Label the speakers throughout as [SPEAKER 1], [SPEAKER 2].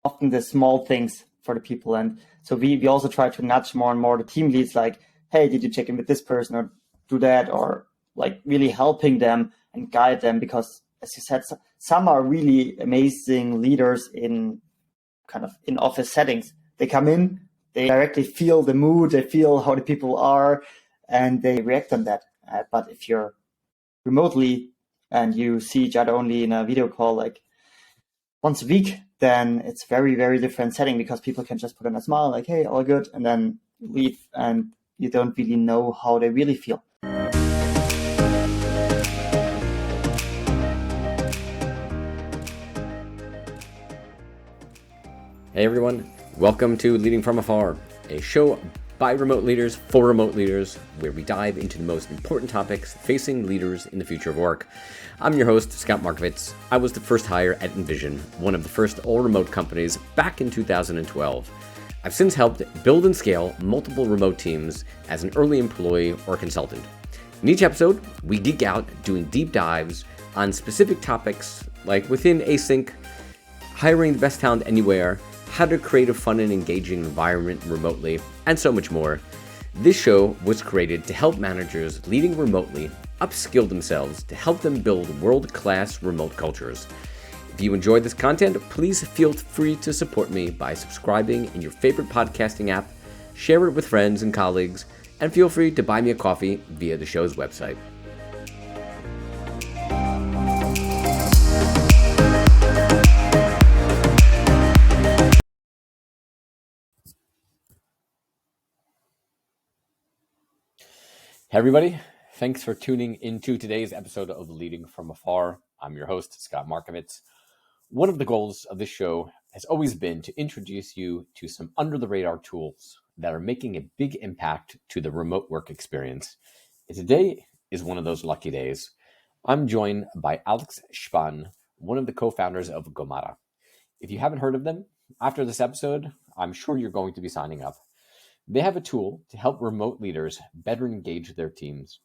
[SPEAKER 1] often the small things for the people. And so we also try to nudge more and more the team leads, like, hey, did you check in with this person or do that? Or like really helping them and guide them, because as you said, some are really amazing leaders in kind of in office settings. They come in, they directly feel the mood, they feel how the people are, and they react on that. But if you're remotely and you see each other only in a video call like once a week, then it's very, very different setting, because people can just put on a smile like, hey, all good, and then leave, and you don't really know how they really feel.
[SPEAKER 2] Hey everyone, welcome to Leading from Afar, a show by remote leaders for remote leaders, where we dive into the most important topics facing leaders in the future of work. I'm your host, Scott Markovitz. I was the first hire at Envision, one of the first all-remote companies back in 2012. I've since helped build and scale multiple remote teams as an early employee or consultant. In each episode, we geek out doing deep dives on specific topics like within async, hiring the best talent anywhere, how to create a fun and engaging environment remotely, and so much more. This show was created to help managers leading remotely upskill themselves to help them build world-class remote cultures. If you enjoy this content, please feel free to support me by subscribing in your favorite podcasting app, share it with friends and colleagues, and feel free to buy me a coffee via the show's website. Hey everybody, thanks for tuning into today's episode of Leading from Afar. I'm your host, Scott Markovitz. One of the goals of this show has always been to introduce you to some under-the-radar tools that are making a big impact to the remote work experience. And today is one of those lucky days. I'm joined by Alex Spahn, one of the co-founders of Gomada. If you haven't heard of them, after this episode, I'm sure you're going to be signing up. They have a tool to help remote leaders better engage their teams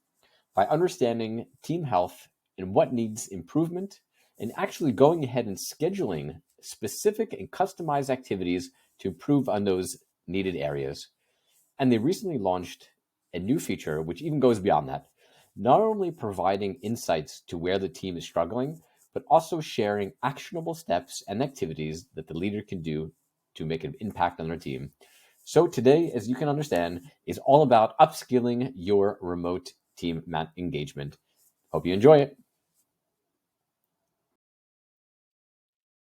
[SPEAKER 2] by understanding team health and what needs improvement, and actually going ahead and scheduling specific and customized activities to improve on those needed areas. And they recently launched a new feature which even goes beyond that, not only providing insights to where the team is struggling, but also sharing actionable steps and activities that the leader can do to make an impact on their team. So today, as you can understand, is all about upskilling your remote team engagement. Hope you enjoy it.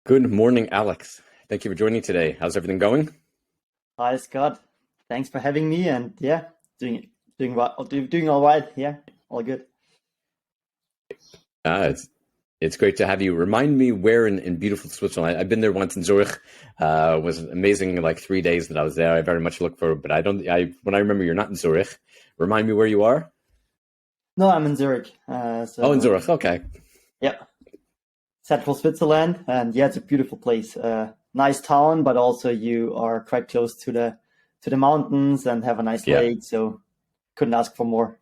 [SPEAKER 2] Good morning, Alex. Thank you for joining today. How's everything going?
[SPEAKER 1] Hi, Scott. Thanks for having me. And yeah, doing all right. Yeah, all good.
[SPEAKER 2] It's great to have you. Remind me where in beautiful Switzerland. I've been there once in Zurich. It was amazing, like 3 days that I was there. I very much look forward, but when I remember you're not in Zurich, remind me where you are?
[SPEAKER 1] No, I'm in Zurich.
[SPEAKER 2] In Zurich, okay.
[SPEAKER 1] Yeah. Central Switzerland. And yeah, it's a beautiful place. Nice town, but also you are quite close to the mountains and have a nice lake. So couldn't ask for more.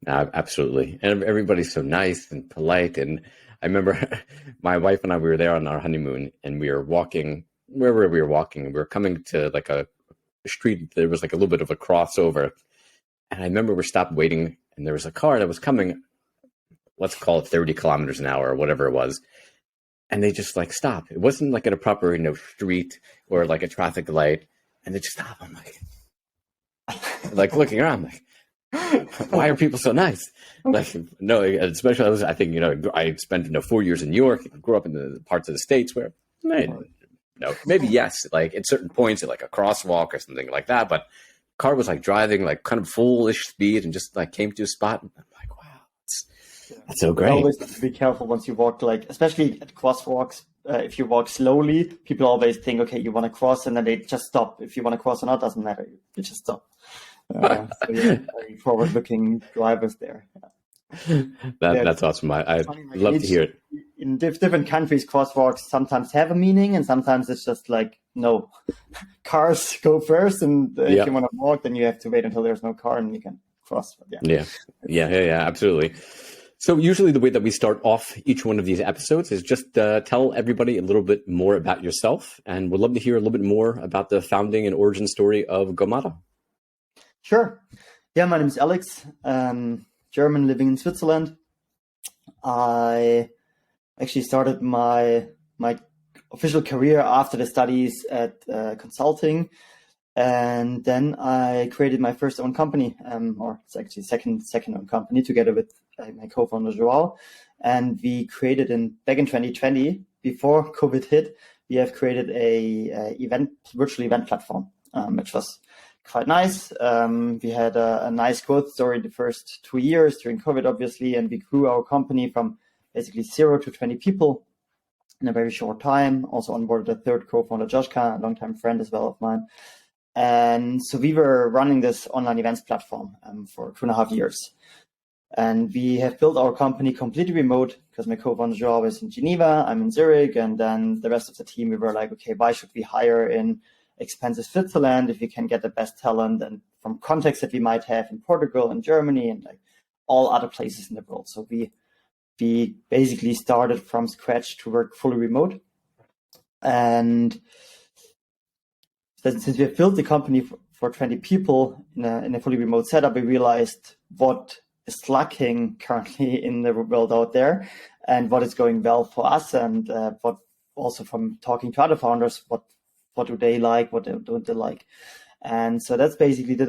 [SPEAKER 2] Absolutely. And everybody's so nice and polite. And I remember my wife and I, we were there on our honeymoon, and we were walking wherever we were walking, and we were coming to like a street. There was like a little bit of a crossover. And I remember we stopped waiting, and there was a car that was coming, let's call it 30 kilometers an hour or whatever it was. And they just like stopped. It wasn't like at a proper, street or like a traffic light. And they just stopped. I'm like looking around, like, why are people so nice? Like, no, especially I think, I spent 4 years in New York, grew up in the parts of the States where, maybe yes, like at certain points at like a crosswalk or something like that, but car was like driving like kind of full-ish speed and just like came to a spot, and I'm like, wow, that's so great.
[SPEAKER 1] Always have to be careful once you walk, like especially at crosswalks. If you walk slowly, people always think, okay, you want to cross, and then they just stop. If you want to cross or not, doesn't matter. You just stop. So yeah, very forward-looking drivers there.
[SPEAKER 2] That's awesome. I love to hear it.
[SPEAKER 1] In different countries, crosswalks sometimes have a meaning, and sometimes it's just like, no, cars go first, and if you want to walk, then you have to wait until there's no car and you can cross.
[SPEAKER 2] Yeah, absolutely. So usually the way that we start off each one of these episodes is just tell everybody a little bit more about yourself, and we'd love to hear a little bit more about the founding and origin story of Gomada.
[SPEAKER 1] Sure. Yeah, my name is Alex, German living in Switzerland. I actually started my official career after the studies at consulting, and then I created my first own company, or it's actually second own company together with my co-founder Joao, and we created back in 2020 before COVID hit. We have created a virtual event platform, which was quite nice. We had a nice growth story the first 2 years during COVID, obviously, and we grew our company from basically 0 to 20 people in a very short time. Also onboarded a third co-founder, Joshka, a longtime friend as well of mine. And so we were running this online events platform for 2.5 years. And we have built our company completely remote because my co-founder Joao is in Geneva, I'm in Zurich, and then the rest of the team, we were like, okay, why should we hire in expensive Switzerland if we can get the best talent and from contacts that we might have in Portugal and Germany and like all other places in the world. So we basically started from scratch to work fully remote. And since we have built the company for 20 people in a fully remote setup, we realized what is lacking currently in the world out there and what is going well for us, and what also from talking to other founders, what do they like, what don't they like. And so that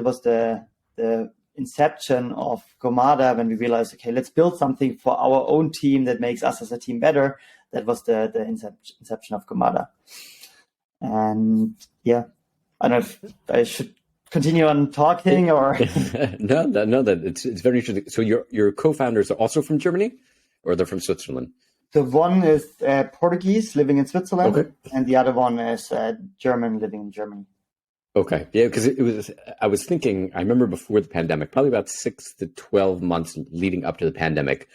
[SPEAKER 1] was the inception of Gomada, when we realized, okay, let's build something for our own team that makes us as a team better. That was the inception of Gomada. And yeah, I don't know if I should continue on talking or
[SPEAKER 2] no, it's very interesting. So your co-founders are also from Germany, or they're from Switzerland?
[SPEAKER 1] The one is Portuguese living in Switzerland,
[SPEAKER 2] okay,
[SPEAKER 1] and the other one is German living in Germany.
[SPEAKER 2] Okay, yeah, because I was thinking, I remember before the pandemic, probably about 6 to 12 months leading up to the pandemic,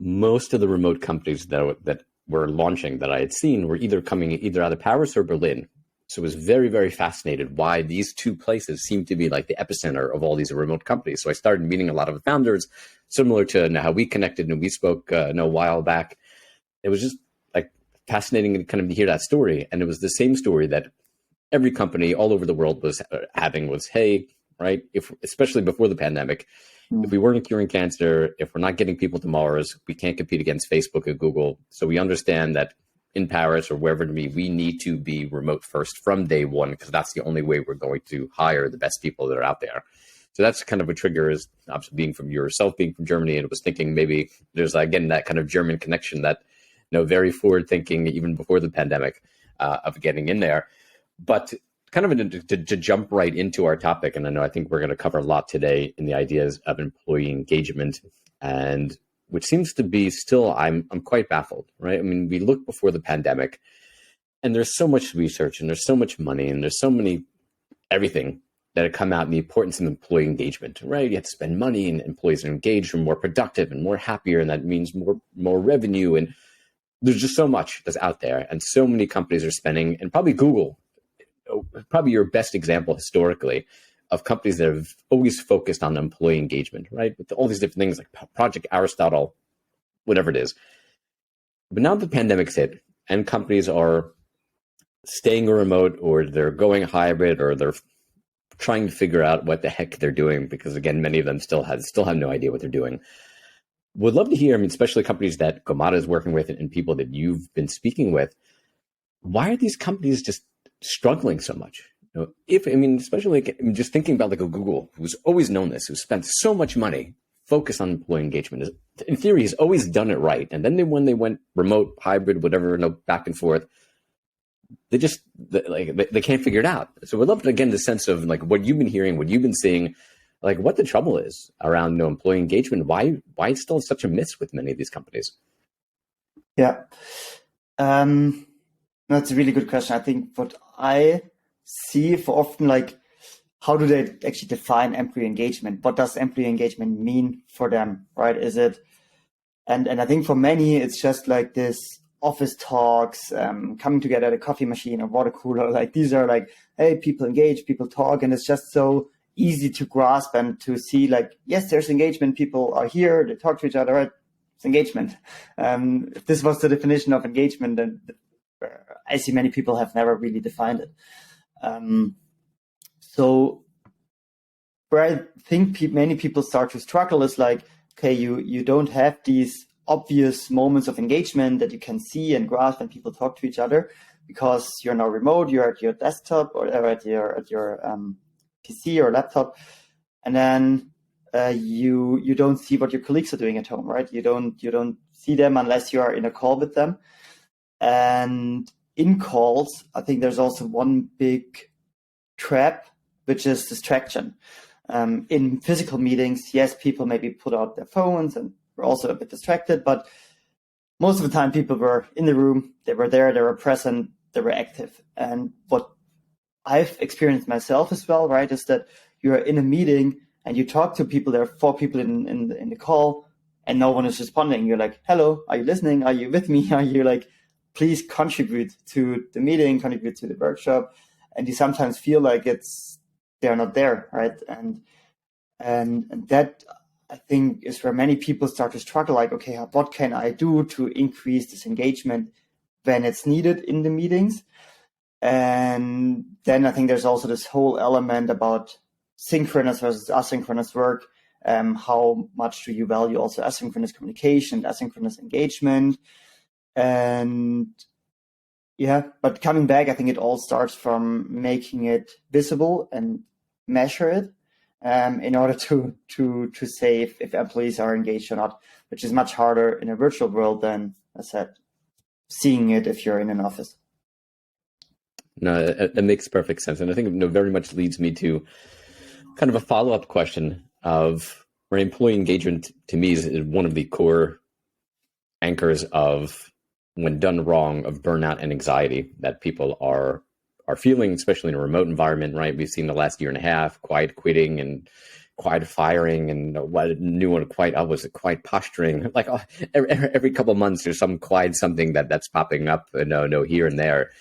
[SPEAKER 2] most of the remote companies that were launching that I had seen were either coming out of Paris or Berlin. So I was very, very fascinated why these two places seemed to be like the epicenter of all these remote companies. So I started meeting a lot of the founders, similar to how we connected and we spoke a while back. It was just like fascinating to kind of hear that story. And it was the same story that every company all over the world was having was, hey, right, especially before the pandemic, if we weren't curing cancer, if we're not getting people to Mars, we can't compete against Facebook or Google. So we understand that in Paris or wherever it be, we need to be remote first from day one, because that's the only way we're going to hire the best people that are out there. So that's kind of a trigger, is obviously being from Germany, and it was thinking maybe there's again that kind of German connection, that very forward thinking even before the pandemic of getting in there. But kind of to jump right into our topic, and I think we're going to cover a lot today in the ideas of employee engagement, and which seems to be still, I'm quite baffled, right? I mean, we look before the pandemic, and there's so much research, and there's so much money, and there's so many everything that had come out in the importance of employee engagement, right? You have to spend money, and employees are engaged and more productive and more happier, and that means more revenue. And there's just so much that's out there, and so many companies are spending, and probably Google, probably your best example historically of companies that have always focused on employee engagement, right? With all these different things like Project Aristotle, whatever it is. But now the pandemic's hit, and companies are staying remote, or they're going hybrid, or they're trying to figure out what the heck they're doing, because again, many of them still have no idea what they're doing. Would love to hear, especially companies that Gomada is working with and people that you've been speaking with, why are these companies just struggling so much? Especially just thinking about like a Google, who's always known this, who's spent so much money focused on employee engagement. In theory, he's always done it right. And then when they went remote, hybrid, whatever, back and forth, they can't figure it out. So we'd love to, again, the sense of like what you've been hearing, what you've been seeing, like what the trouble is around employee engagement, why it's still such a miss with many of these companies.
[SPEAKER 1] Yeah. That's a really good question. I think what I see for often, like, how do they actually define employee engagement? What does employee engagement mean for them, right? Is it, and I think for many, it's just like this office talks, coming together at a coffee machine or water cooler. Like these are like, hey, people engage, people talk, and it's just so easy to grasp and to see like, yes, there's engagement. People are here, they talk to each other, right? It's engagement. If this was the definition of engagement, then I see many people have never really defined it. So where I think many people start to struggle is like, okay, you don't have these obvious moments of engagement that you can see and grasp when people talk to each other, because you're now remote, you're at your desktop or at your PC or laptop, and then you don't see what your colleagues are doing at home, right? You don't see them unless you are in a call with them. And in calls, I think there's also one big trap, which is distraction. In physical meetings, yes, people maybe put out their phones and were also a bit distracted, but most of the time people were in the room, they were there, they were present, they were active. And what I've experienced myself as well, right, is that you're in a meeting and you talk to people, there are 4 people in the call and no one is responding. You're like, hello, are you listening? Are you with me? Are you like, please contribute to the meeting, contribute to the workshop? And you sometimes feel like they're not there, right? And that, I think, is where many people start to struggle, like, okay, what can I do to increase this engagement when it's needed in the meetings? And then I think there's also this whole element about synchronous versus asynchronous work. How much do you value also asynchronous communication, asynchronous engagement? And yeah, but coming back, I think it all starts from making it visible and measure it in order to say if employees are engaged or not, which is much harder in a virtual world than, as I said, seeing it if you're in an office.
[SPEAKER 2] No, that makes perfect sense. And I think very much leads me to kind of a follow-up question of where employee engagement to me is one of the core anchors of, when done wrong, of burnout and anxiety that people are feeling, especially in a remote environment, right? We've seen the last year and a half, quiet quitting and quiet firing, and what new one, quiet posturing. Like every couple of months, there's some quiet something that's popping up, no here and there.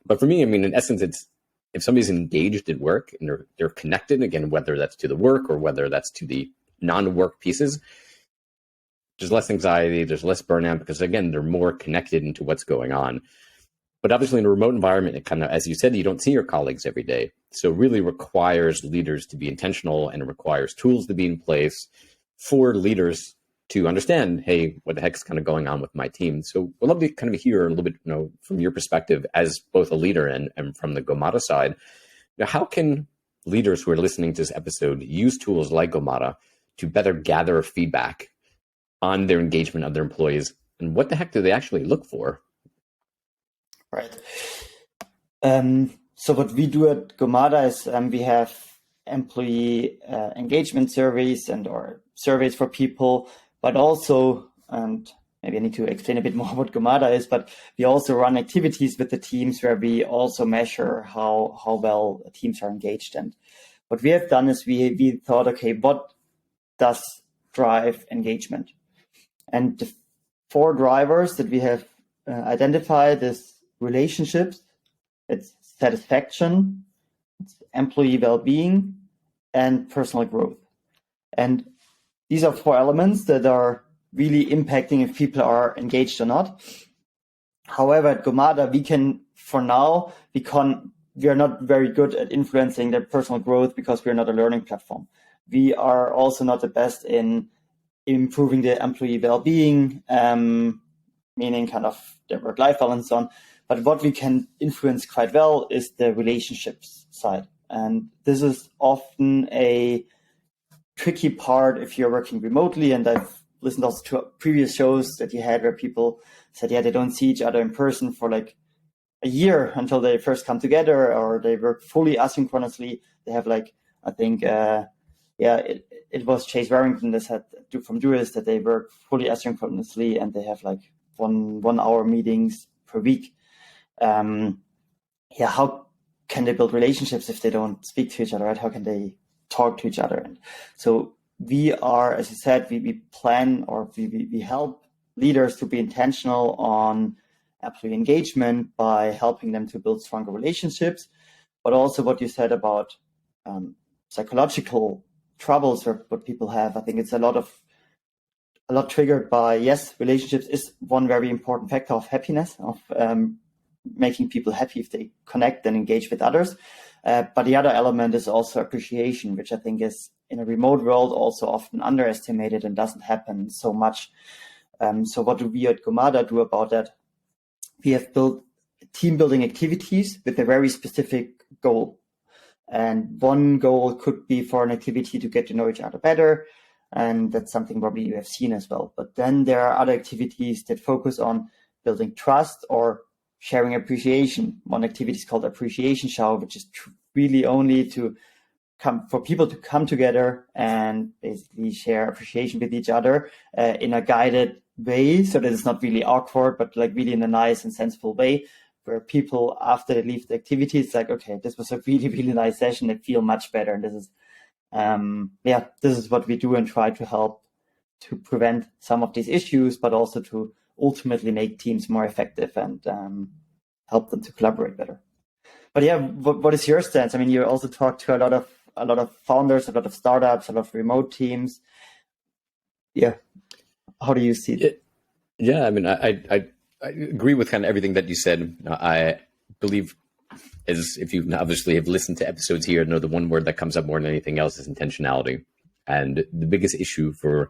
[SPEAKER 2] But for me, I mean, in essence, it's if somebody's engaged at work and they're connected, again, whether that's to the work or whether that's to the non-work pieces, there's less anxiety, there's less burnout, because again, they're more connected into what's going on. But obviously in a remote environment, it kind of, as you said, you don't see your colleagues every day. So it really requires leaders to be intentional, and it requires tools to be in place for leaders to understand, hey, what the heck's kind of going on with my team? So we'd love to kind of hear a little bit, from your perspective as both a leader and from the Gomada side, how can leaders who are listening to this episode use tools like Gomada to better gather feedback on their engagement of their employees, and what the heck do they actually look for?
[SPEAKER 1] Right. So what we do at Gomada is we have employee engagement surveys or surveys for people, but also, and maybe I need to explain a bit more what Gomada is, but we also run activities with the teams where we also measure how well teams are engaged. And what we have done is we thought, okay, what does drive engagement? And the 4 drivers that we have identified is relationships, it's satisfaction, it's employee well-being, and personal growth. And these are 4 elements that are really impacting if people are engaged or not. However, at Gomada, we are not very good at influencing their personal growth because we are not a learning platform. We are also not the best in improving the employee well-being, meaning kind of their work-life balance on. But what we can influence quite well is the relationships side. And this is often a tricky part if you're working remotely. And I've listened also to previous shows that you had where people said, yeah, they don't see each other in person for like a year until they first come together, or they work fully asynchronously. They have like, I think, it was Chase Warrington that said from Duris that they work fully asynchronously and they have like one hour meetings per week. How can they build relationships if they don't speak to each other, right? How can they talk to each other? And so we are, as you said, we plan, or we help leaders to be intentional on employee engagement by helping them to build stronger relationships, but also what you said about psychological troubles or what people have. I think it's a lot of a lot triggered by, yes, relationships is one very important factor of happiness, of making people happy if they connect and engage with others. But the other element is also appreciation, which I think is in a remote world also often underestimated and doesn't happen so much. So what do we at Gomada do about that? We have built team building activities with a very specific goal. And one goal could be for an activity to get to know each other better. And that's something probably you have seen as well. But then there are other activities that focus on building trust or sharing appreciation. One activity is called Appreciation Shower, which is really only to come for people to come together and basically share appreciation with each other in a guided way, so that it's not really awkward, but like really in a nice and sensible way, where people after they leave the activity, it's like, okay, this was a really, really nice session. They feel much better. And this is, this is what we do and try to help to prevent some of these issues, but also to ultimately make teams more effective and help them to collaborate better. But yeah, what is your stance? I mean, you also talk to a lot of founders, a lot of startups, a lot of remote teams. Yeah, how do you see it?
[SPEAKER 2] Yeah, I mean, I agree with kind of everything that you said. I believe, as if you obviously have listened to episodes here, know the one word that comes up more than anything else is intentionality. And the biggest issue for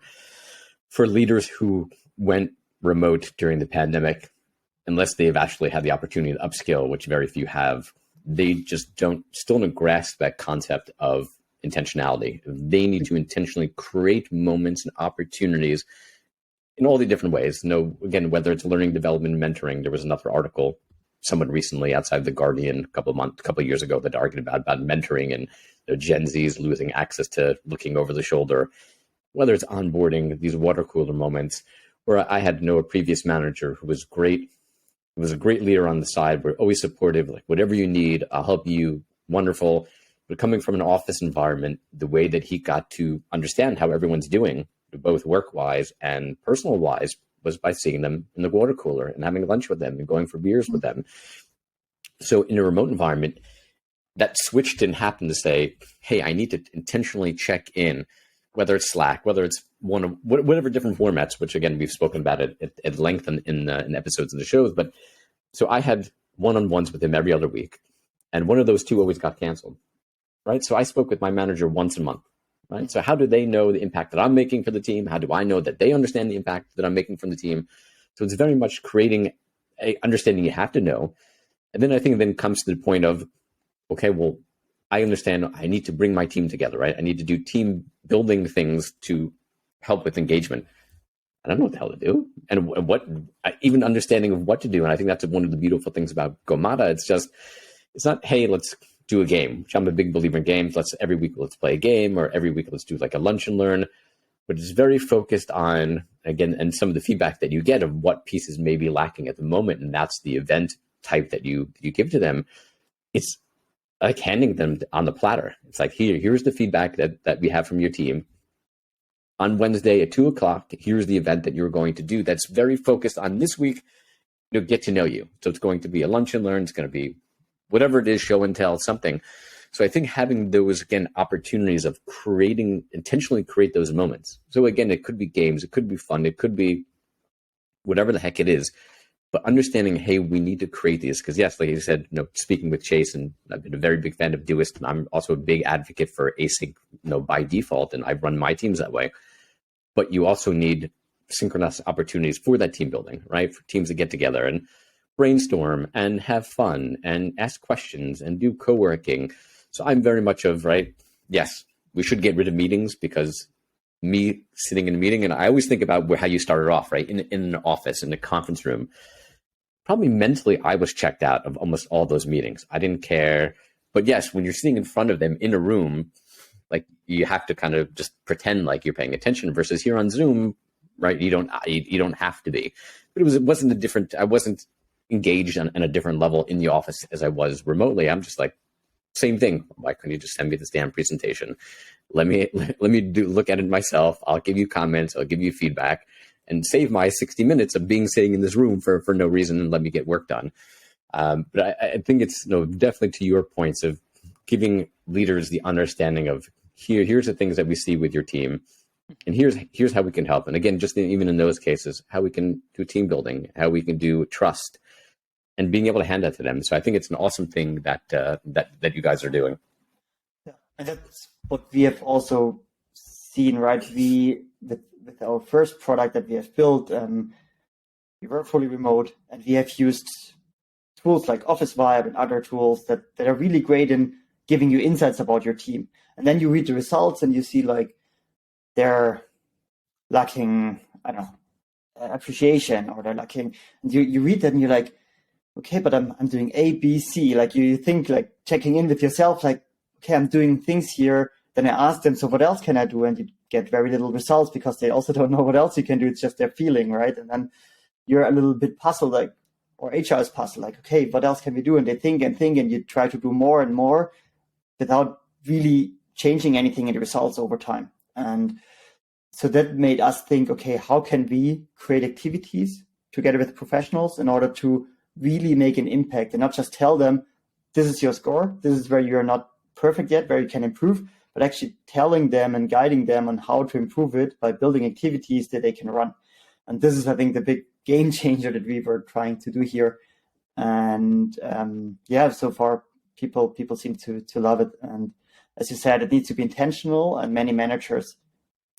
[SPEAKER 2] leaders who went remote during the pandemic, unless they've actually had the opportunity to upskill, which very few have, they just still don't grasp that concept of intentionality. They need to intentionally create moments and opportunities in all the different ways. Again, whether it's learning, development, mentoring. There was another article, someone recently outside the Guardian a couple of years ago that argued about mentoring and Gen Zs losing access to looking over the shoulder. Whether it's onboarding, these water cooler moments, where I had a previous manager who was great. He was a great leader on the side. We're always supportive, like whatever you need, I'll help you. Wonderful. But coming from an office environment, the way that he got to understand how everyone's doing, both work-wise and personal-wise, was by seeing them in the water cooler and having lunch with them and going for beers with them. So in a remote environment, that switch didn't happen to say, hey, I need to intentionally check in, whether it's Slack, whether it's whatever different formats, which again, we've spoken about it at length in episodes of the shows. But so I had one-on-ones with him every other week. And one of those two always got canceled, right? So I spoke with my manager once a month, right? So how do they know the impact that I'm making for the team? How do I know that they understand the impact that I'm making from the team? So it's very much creating a understanding you have to know. And then I think then comes to the point of, okay, well, I understand I need to bring my team together, right? I need to do team building things to help with engagement. I don't know what the hell to do. And what, even understanding of what to do. And I think that's one of the beautiful things about Gomada. It's not, hey, let's do a game, which I'm a big believer in games. Every week, let's play a game, or every week, let's do like a lunch and learn. But it's very focused on, again, and some of the feedback that you get of what pieces may be lacking at the moment. And that's the event type that you give to them. It's like handing them on the platter. It's like, here's the feedback that we have from your team. On Wednesday at 2:00, here's the event that you're going to do. That's very focused on this week, get to know you. So it's going to be a lunch and learn. It's going to be whatever it is, show and tell, something. So I think having those, again, opportunities of intentionally create those moments. So again, it could be games, it could be fun, it could be whatever the heck it is. But understanding, hey, we need to create these. Because yes, like you said, speaking with Chase, and I've been a very big fan of Doist, and I'm also a big advocate for async, by default, and I run my teams that way. But you also need synchronous opportunities for that team building, right? For teams to get together and brainstorm and have fun and ask questions and do co-working. So I'm very much of, right, yes, we should get rid of meetings, because me sitting in a meeting, and I always think about how you started off, right? In an office, in a conference room. Probably mentally, I was checked out of almost all those meetings. I didn't care. But yes, when you're sitting in front of them in a room, like you have to kind of just pretend like you're paying attention, versus here on Zoom, right? You don't have to be. But it wasn't a different, I wasn't engaged on a different level in the office as I was remotely. I'm just like, same thing. Why couldn't you just send me this damn presentation? Let me look at it myself. I'll give you comments. I'll give you feedback, and save my 60 minutes of sitting in this room for no reason, and let me get work done. But I think it's definitely to your points of giving leaders the understanding of here's the things that we see with your team. And here's how we can help. And again, just even in those cases, how we can do team building, how we can do trust, and being able to hand that to them. So I think it's an awesome thing that that you guys are doing.
[SPEAKER 1] Yeah, and that's what we have also seen, right? We with our first product that we have built, we were fully remote, and we have used tools like Office Vibe and other tools that are really great in giving you insights about your team. And then you read the results and you see like they're lacking, I don't know, appreciation, or they're lacking, and you read that and you're like, okay, but I'm doing A, B, C. Like you think, like checking in with yourself, like, okay, I'm doing things here. Then I ask them, so what else can I do? And you get very little results because they also don't know what else you can do. It's just their feeling, right? And then you're a little bit puzzled, like, or HR is puzzled, like, okay, what else can we do? And they think, and you try to do more and more without really changing anything in the results over time. And so that made us think, okay, how can we create activities together with professionals in order to really make an impact, and not just tell them, this is your score, this is where you're not perfect yet, where you can improve, but actually telling them and guiding them on how to improve it by building activities that they can run. And this is, I think, the big game changer that we were trying to do here. And so far people seem to love it. And as you said, it needs to be intentional, and many managers,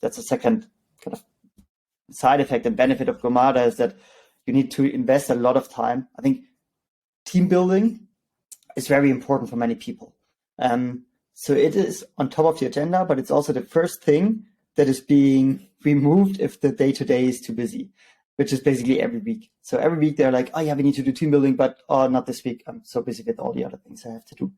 [SPEAKER 1] that's a second kind of side effect and benefit of Gomada, is that you need to invest a lot of time. I think team building is very important for many people. So it is on top of the agenda, but it's also the first thing that is being removed if the day-to-day is too busy, which is basically every week. So every week they're like, oh yeah, we need to do team building, but not this week. I'm so busy with all the other things I have to do.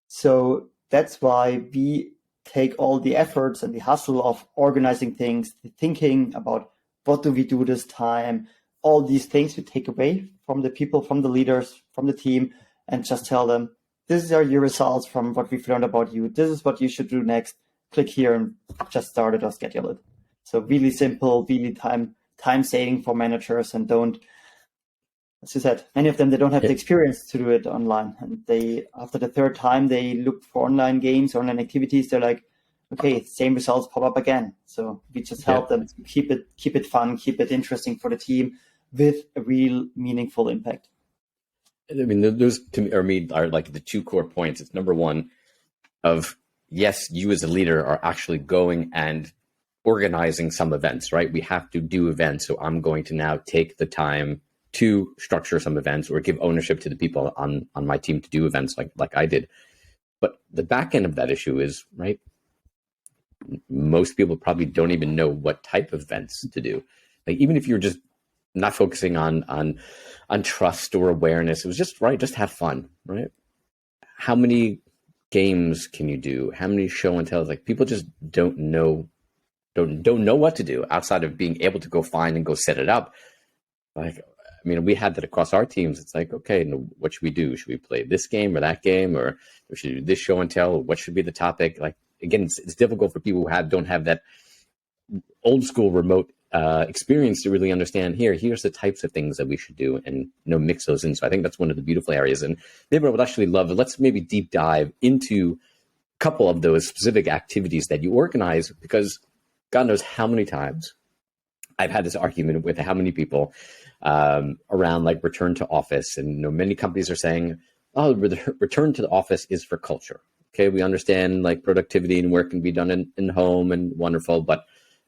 [SPEAKER 1] So that's why we take all the efforts and the hustle of organizing things, the thinking about what do we do this time, all these things we take away from the people, from the leaders, from the team, and just tell them, these are your results from what we've learned about you. This is what you should do next. Click here and just start it or schedule it. So really simple, really time saving for managers, and don't, as you said, many of them, they don't have the experience to do it online. And they, after the third time they look for online games, online activities, they're like, okay, same results pop up again. So we just help them keep it fun, keep it interesting for the team with a real meaningful impact.
[SPEAKER 2] I mean, those to me are like the two core points. It's number one of, yes, you as a leader are actually going and organizing some events, right? We have to do events. So I'm going to now take the time to structure some events or give ownership to the people on my team to do events like I did. But the back end of that issue is, right, most people probably don't even know what type of events to do. Like, even if you're just not focusing on trust or awareness, it was just, right, just have fun, right? How many games can you do? How many show and tells? Like, people just don't know what to do outside of being able to go find and go set it up. Like, I mean, we had that across our teams. It's like, okay, what should we do? Should we play this game or that game, or should we do this show and tell? Or what should be the topic? Like, again, it's difficult for people who don't have that old school remote experience to really understand. Here's the types of things that we should do, and mix those in. So I think that's one of the beautiful areas. And maybe I would actually love, let's maybe deep dive into a couple of those specific activities that you organize, because God knows how many times I've had this argument with how many people around like return to office. And many companies are saying, oh, return to the office is for culture. Okay, we understand like productivity and work can be done in home and wonderful, but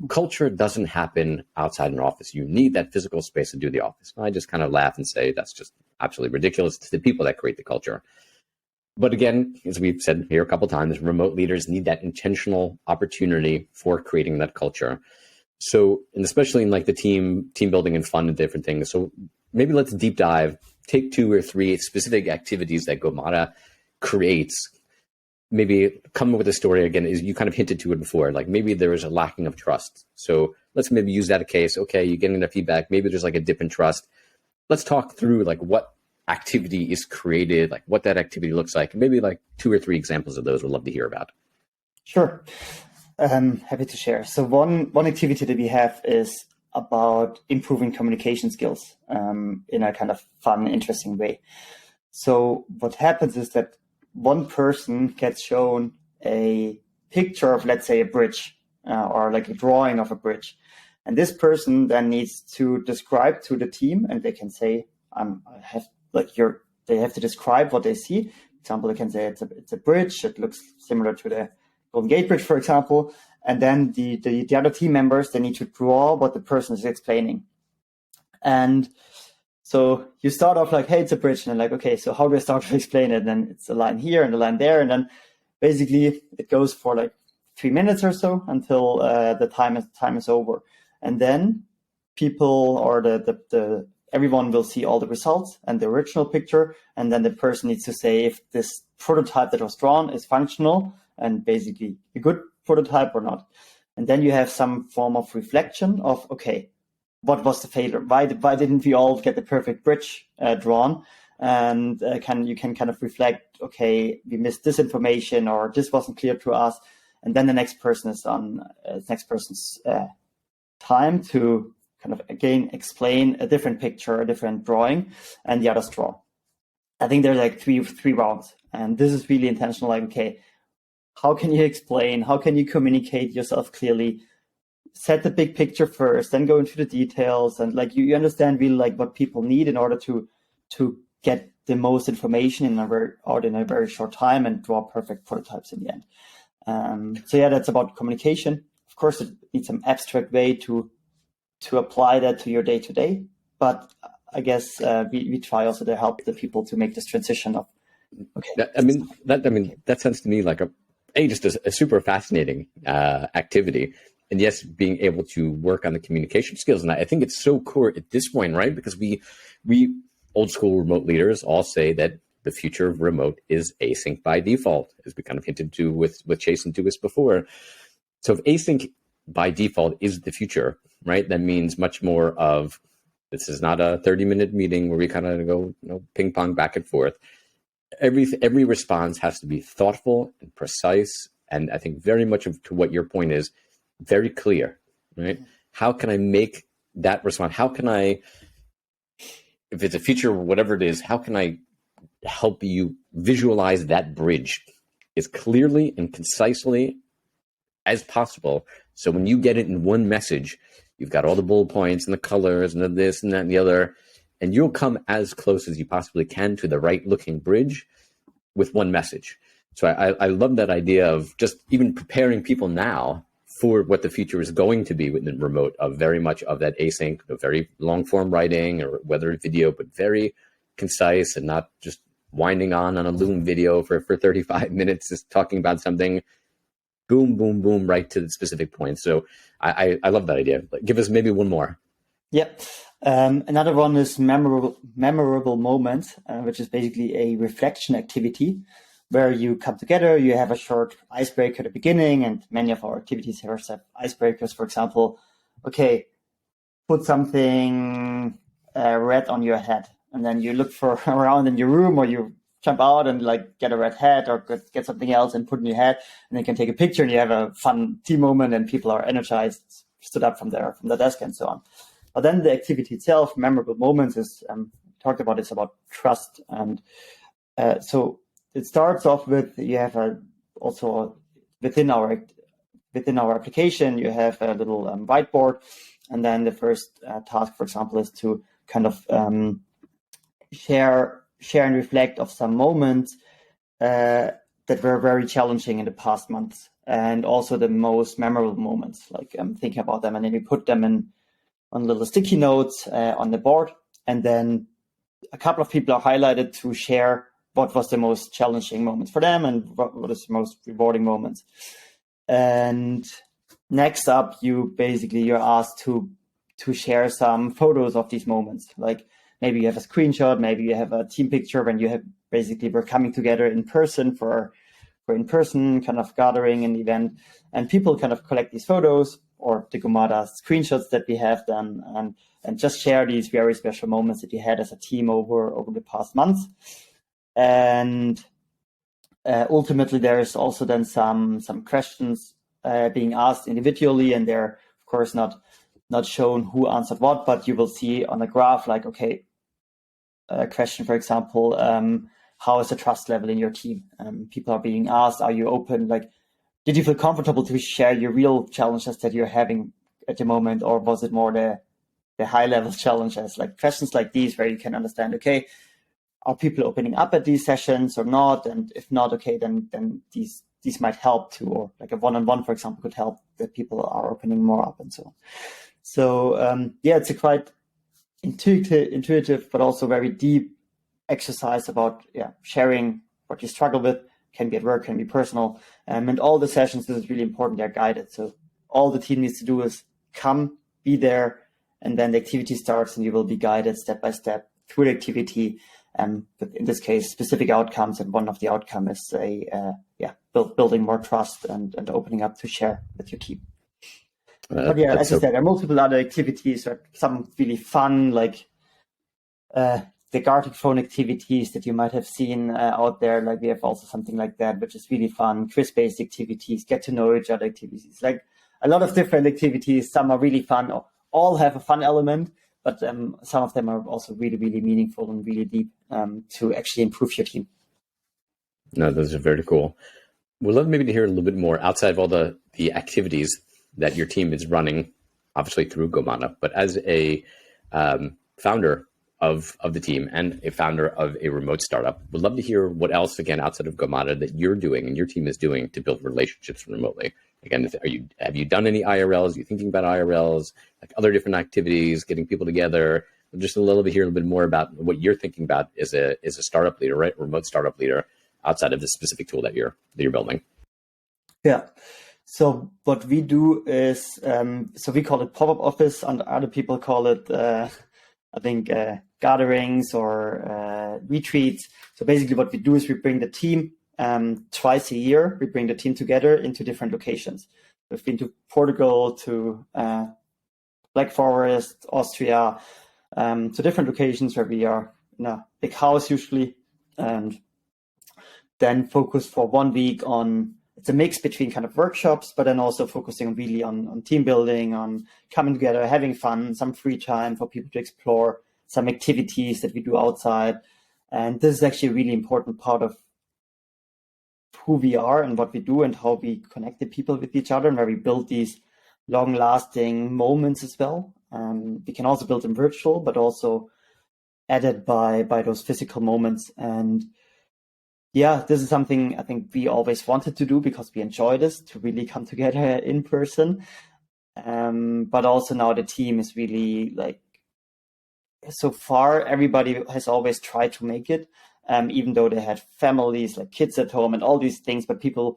[SPEAKER 2] culture doesn't happen outside an office. You need that physical space to do the office. I just kind of laugh and say that's just absolutely ridiculous. It's the people that create the culture. But again, as we've said here a couple of times, remote leaders need that intentional opportunity for creating that culture. So, and especially in like the team building and fun and different things. So maybe let's deep dive, take 2 or 3 specific activities that Gomada creates. Maybe come up with a story again, is you kind of hinted to it before, like maybe there is a lacking of trust. So let's maybe use that a case. Okay, you're getting that feedback. Maybe there's like a dip in trust. Let's talk through like what activity is created, like what that activity looks like. Maybe like 2 or 3 examples of those we'd love to hear about.
[SPEAKER 1] Sure. Happy to share. So one activity that we have is about improving communication skills in a kind of fun, interesting way. So what happens is that one person gets shown a picture of, let's say, a bridge, or like a drawing of a bridge. And this person then needs to describe to the team, and they can say, they have to describe what they see. For example, they can say it's a bridge. It looks similar to the Golden Gate Bridge, for example. And then the other team members, they need to draw what the person is explaining. And so you start off like, hey, it's a bridge. And then like, okay, so how do I start to explain it? And then it's a line here and a line there. And then basically it goes for like 3 minutes or so until the time is over. And then people or the everyone will see all the results and the original picture. And then the person needs to say if this prototype that was drawn is functional and basically a good prototype or not. And then you have some form of reflection of, okay, what was the failure? Why didn't we all get the perfect bridge drawn? And you can kind of reflect, okay, we missed this information or this wasn't clear to us. And then the next person is on next person's time to kind of again explain a different picture, a different drawing, and the others draw. I think there's like three rounds, and this is really intentional. Like, okay, how can you explain? How can you communicate yourself clearly? Set the big picture first, then go into the details, and like you understand really like what people need in order to get the most information in a very short time and draw perfect prototypes in the end. So yeah, that's about communication. Of course, it needs some abstract way to apply that to your day to day, but I guess we try also to help the people to make this transition of. Okay,
[SPEAKER 2] that sounds to me like just a super fascinating activity. And yes, being able to work on the communication skills. And I think it's so core at this point, right? Because we old school remote leaders all say that the future of remote is async by default, as we kind of hinted to with Chase and Dugas before. So if async by default is the future, right? That means much more of, this is not a 30-minute meeting where we kind of go, ping pong back and forth. Every response has to be thoughtful and precise. And I think very much to what your point is, very clear, right? How can I make that response? How can I, if it's a feature or whatever it is, how can I help you visualize that bridge as clearly and concisely as possible? So when you get it in one message, you've got all the bullet points and the colors and the this and that and the other, and you'll come as close as you possibly can to the right looking bridge with one message. So I love that idea of just even preparing people now for what the future is going to be within remote, of very much of that async, very long form writing or whether video, but very concise and not just winding on a Loom video for 35 minutes, just talking about something, boom, boom, boom, right to the specific point. So I love that idea. Give us maybe one more.
[SPEAKER 1] Yep. Another one is memorable moments, which is basically a reflection activity where you come together, you have a short icebreaker at the beginning, and many of our activities have icebreakers. For example, okay, put something red on your head, and then you look for around in your room, or you jump out and like get a red hat or get something else and put in your head, and then you can take a picture and you have a fun team moment and people are energized, stood up from the desk and so on. But then the activity itself, memorable moments, is talked about. It's about trust, and so it starts off with, you have also within our application, you have a little whiteboard, and then the first task, for example, is to kind of share and reflect of some moments that were very challenging in the past months, and also the most memorable moments. Like thinking about them, and then you put them on little sticky notes on the board, and then a couple of people are highlighted to share what was the most challenging moments for them and what is the most rewarding moments. And next up, you're asked to share some photos of these moments. Like maybe you have a screenshot, maybe you have a team picture when you have we're coming together in person for in-person kind of gathering and event, and people kind of collect these photos or the Gomada screenshots that we have done, and just share these very special moments that you had as a team over the past months. And ultimately, there is also then some questions being asked individually, and they're of course not shown who answered what, but you will see on a graph like, okay, a question, for example, how is the trust level in your team? People are being asked, are you open? Like, did you feel comfortable to share your real challenges that you're having at the moment, or was it more the high level challenges, like questions like these where you can understand, okay, are people opening up at these sessions or not? And if not, okay, then these might help too, or like a one-on-one, for example, could help that people are opening more up and so on. So it's a quite intuitive, but also very deep exercise about sharing what you struggle with. Can be at work, can be personal, and all the sessions. This is really important. They're guided, so all the team needs to do is come, be there, and then the activity starts, and you will be guided step by step through the activity. But in this case, specific outcomes, and one of the outcomes is building more trust and opening up to share with your team. But as I said, there are multiple other activities, some really fun, like the Gartic phone activities that you might have seen out there. Like we have also something like that, which is really fun. Quiz-based activities, get to know each other activities, like a lot of different activities. Some are really fun, all have a fun element, but some of them are also really, really meaningful and really deep to actually improve your team.
[SPEAKER 2] No, those are very cool. We'd love maybe to hear a little bit more outside of all the activities that your team is running, obviously through Gomada, but as a founder of the team and a founder of a remote startup, would love to hear what else, again, outside of Gomada, that you're doing and your team is doing to build relationships remotely. Again, have you done any IRLs? Are you thinking about IRLs, like other different activities, getting people together? Just a little bit, hear a little bit more about what you're thinking about as a startup leader, right? Remote startup leader, outside of the specific tool that you're building.
[SPEAKER 1] Yeah. So what we do is, so we call it pop-up office, and other people call it, I think, gatherings or retreats. So basically what we do is we bring the team twice a year. We bring the team together into different locations. We've been to Portugal, to Black Forest, Austria, to different locations where we are in a big house usually, and then focus for 1 week on, it's a mix between kind of workshops, but then also focusing really on team building, on coming together, having fun, some free time for people to explore, some activities that we do outside. And this is actually a really important part of who we are and what we do and how we connect the people with each other, and where we build these long-lasting moments as well. We can also build them virtual, but also added by those physical moments. And this is something I think we always wanted to do because we enjoy this, to really come together in person. But also now the team is really like, so far everybody has always tried to make it, even though they had families, like kids at home and all these things, but you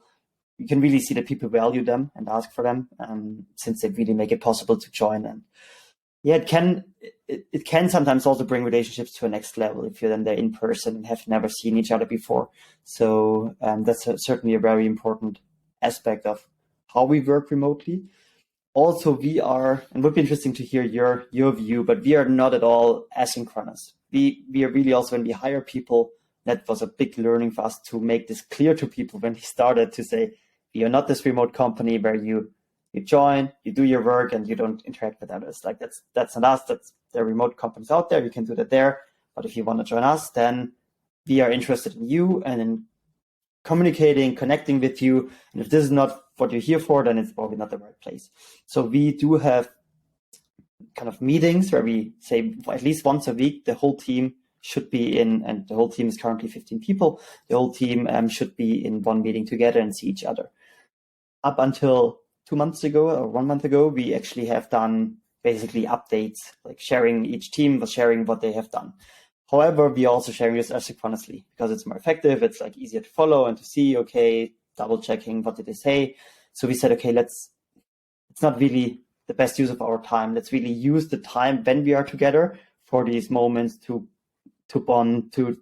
[SPEAKER 1] can really see that people value them and ask for them, since they really make it possible to join. And it can sometimes also bring relationships to a next level if you're then there in person and have never seen each other before. So that's certainly a very important aspect of how we work remotely. Also, we are, and would be interesting to hear your view, but we are not at all asynchronous. We are really also, when we hire people, that was a big learning for us to make this clear to people when we started, to say, we are not this remote company where you join, you do your work, and you don't interact with others. Like that's not us. That's the remote companies out there. You can do that there. But if you want to join us, then we are interested in you and in communicating, connecting with you. And if this is not what you're here for, then it's probably not the right place. So we do have kind of meetings where we say at least once a week, the whole team should be in, and the whole team is currently 15 people. The whole team should be in one meeting together and see each other. Up until 2 months ago or 1 month ago, we actually have done basically updates, like each team was sharing what they have done. However, we are also sharing this asynchronously because it's more effective. It's like easier to follow and to see, okay, double checking, what did they say? So we said, okay, it's not really the best use of our time. Let's really use the time when we are together for these moments to bond, to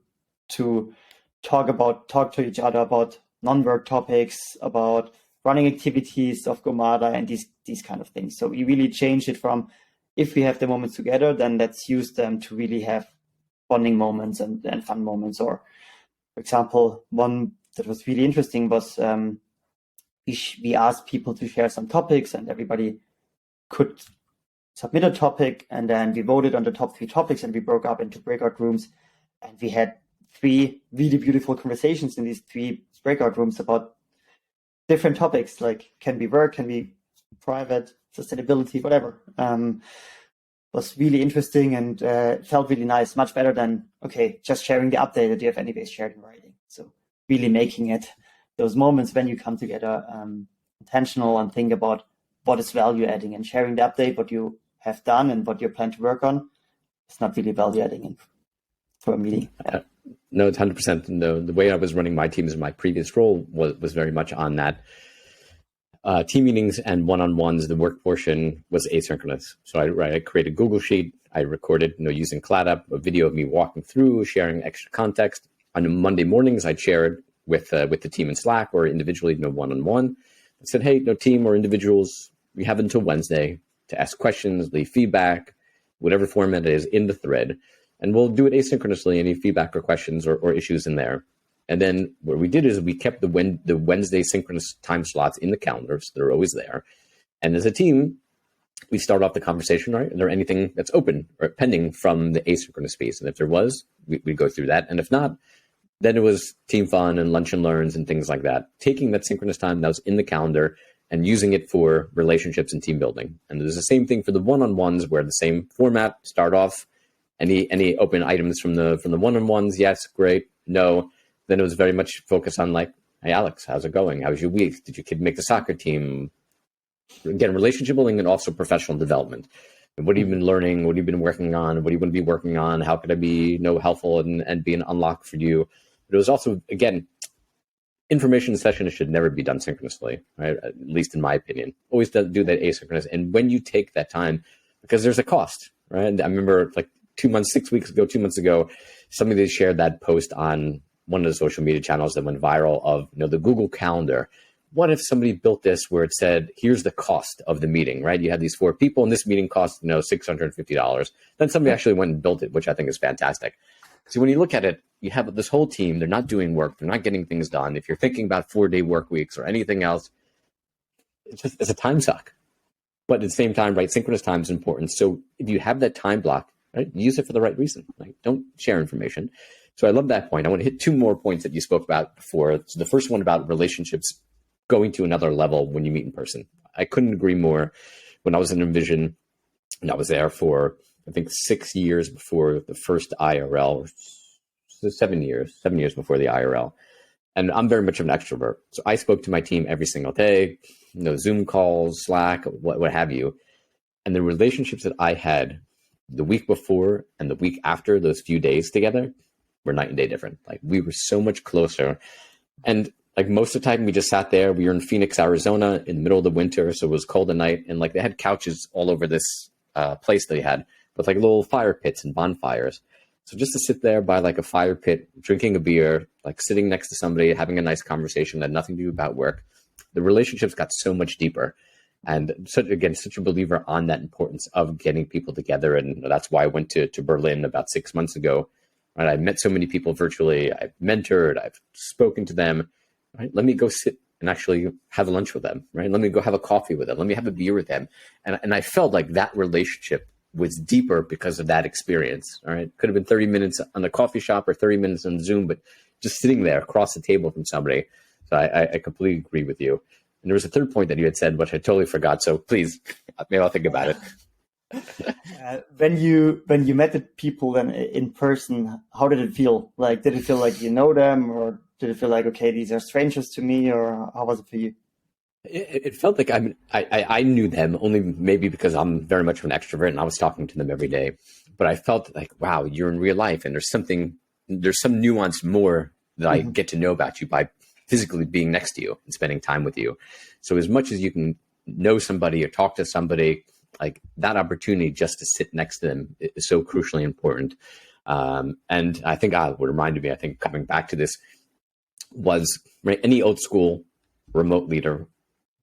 [SPEAKER 1] talk to each other about non-work topics, about running activities of Gomada and these kind of things. So we really changed it from, if we have the moments together, then let's use them to really have bonding moments and fun moments. Or, for example, one that was really interesting was we asked people to share some topics, and everybody could submit a topic, and then we voted on the top 3 topics, and we broke up into breakout rooms, and we had 3 really beautiful conversations in these 3 breakout rooms about different topics, like can be work, can be private, sustainability, whatever. Was really interesting and felt really nice, much better than, okay, just sharing the update that you have anyways shared in writing. So really making it those moments when you come together intentional and think about what is value adding, and sharing the update, what you have done and what you plan to work on. It's not really value adding for a meeting.
[SPEAKER 2] No, it's 100%. The way I was running my teams in my previous role was very much on that. Team meetings and one-on-ones, the work portion was asynchronous. So I created a Google Sheet. I recorded, using CloudUp, a video of me walking through, sharing extra context. On Monday mornings, I'd share it with the team in Slack or individually, one-on-one. I said, hey, team or individuals, we have until Wednesday to ask questions, leave feedback, whatever format it is in the thread. And we'll do it asynchronously, any feedback or questions or issues in there. And then what we did is we kept the Wednesday synchronous time slots in the calendar, so they're always there. And as a team, we start off the conversation, right? Is there anything that's open or pending from the asynchronous piece? And if there was, we'd go through that. And if not, then it was team fun and lunch and learns and things like that. Taking that synchronous time that was in the calendar and using it for relationships and team building. And there's the same thing for the one-on-ones, where the same format, start off, any open items from the one-on-ones, yes, great, no. Then it was very much focused on like, hey, Alex, how's it going? How was your week? Did your kid make the soccer team? Again, relationship building and also professional development. And what have you been learning? What have you been working on? What do you want to be working on? How could I be helpful and be an unlock for you? But it was also, again, information sessions should never be done synchronously, right? At least in my opinion. Always do that asynchronous. And when you take that time, because there's a cost, right? And I remember like 2 months ago, somebody shared that post on one of the social media channels that went viral of, the Google Calendar. What if somebody built this where it said, here's the cost of the meeting, right? You had these 4 people and this meeting cost, $650. Then somebody actually went and built it, which I think is fantastic. So when you look at it, you have this whole team, they're not doing work, they're not getting things done. If you're thinking about 4-day work weeks or anything else, it's a time suck. But at the same time, right, synchronous time is important. So if you have that time block, right, use it for the right reason. Like, don't share information. So I love that point. I want to hit 2 more points that you spoke about before. So the first one about relationships going to another level when you meet in person. I couldn't agree more. When I was in Envision, and I was there for, I think, 6 years before the first IRL, 7 years before the IRL. And I'm very much of an extrovert. So I spoke to my team every single day, Zoom calls, Slack, what have you. And the relationships that I had the week before and the week after those few days together were night and day different. Like, we were so much closer. And like most of the time we just sat there. We were in Phoenix, Arizona in the middle of the winter. So it was cold at night. And like, they had couches all over this place they had with like little fire pits and bonfires. So just to sit there by like a fire pit, drinking a beer, like sitting next to somebody, having a nice conversation that had nothing to do about work, the relationships got so much deeper. And such a believer on that importance of getting people together. And that's why I went to Berlin about 6 months ago. Right? I met so many people virtually. I've mentored, I've spoken to them. Right? Let me go sit and actually have lunch with them. Right? Let me go have a coffee with them. Let me have a beer with them. And I felt like that relationship was deeper because of that experience. All right. Could have been 30 minutes on a coffee shop or 30 minutes on Zoom, but just sitting there across the table from somebody. So I completely agree with you. And there was a third point that you had said, which I totally forgot. So please, maybe I'll think about it.
[SPEAKER 1] When you met the people then in person, how did it feel? Like, did it feel like you know them, or did it feel like, okay, these are strangers to me, or how was it for you?
[SPEAKER 2] It felt like I knew them only maybe because I'm very much of an extrovert and I was talking to them every day. But I felt like, wow, you're in real life, and there's some nuance more that I get to know about you by physically being next to you and spending time with you. So as much as you can know somebody or talk to somebody, like that opportunity just to sit next to them is so crucially important. And I think what reminded me, I think coming back to this was, right, any old school remote leader,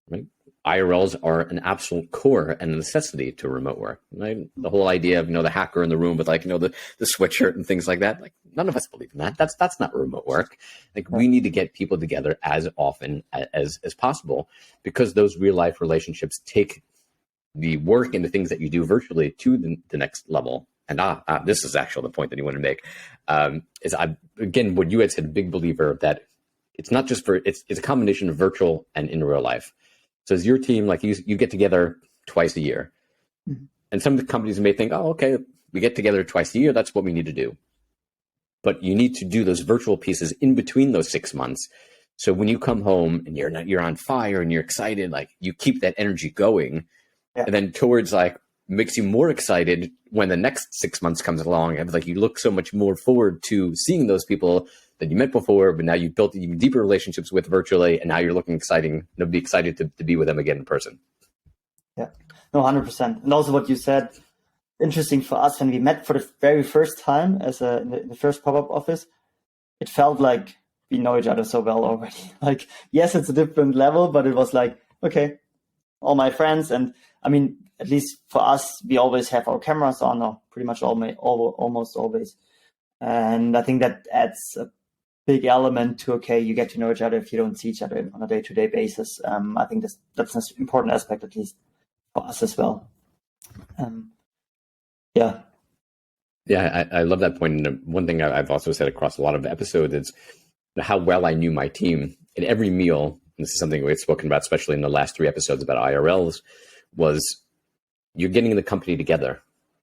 [SPEAKER 2] right? IRLs are an absolute core and a necessity to remote work. Right? The whole idea of, the hacker in the room with the sweatshirt and things like that, like none of us believe in that. That's not remote work. Like, we need to get people together as often as possible, because those real life relationships take the work and the things that you do virtually to the next level. And this is actually the point that you want to make. Again, what you had said, big believer that it's not just it's a combination of virtual and in real life. So as your team, like you get together twice a year. Mm-hmm. And some of the companies may think, oh, okay, we get together twice a year. That's what we need to do. But you need to do those virtual pieces in between those 6 months. So when you come home and you're on fire and you're excited, like you keep that energy going. Yeah. And then towards like makes you more excited when the next 6 months comes along. And like you look so much more forward to seeing those people that you met before, but now you've built even deeper relationships with virtually, and now you're looking excited to be with them again in person.
[SPEAKER 1] Yeah, no, 100%. And also what you said, interesting for us when we met for the very first time in the first pop-up office, it felt like we know each other so well already. Like, yes, it's a different level, but it was like, okay, all my friends. And I mean, at least for us, we always have our cameras on, or pretty much almost always. And I think that adds a big element to, okay, you get to know each other if you don't see each other on a day-to-day basis. I think that's an important aspect, at least for us as well. Yeah.
[SPEAKER 2] Yeah, I love that point. And one thing I've also said across a lot of episodes is how well I knew my team. At every meal, and this is something we've spoken about, especially in the last 3 episodes about IRLs, was you're getting the company together.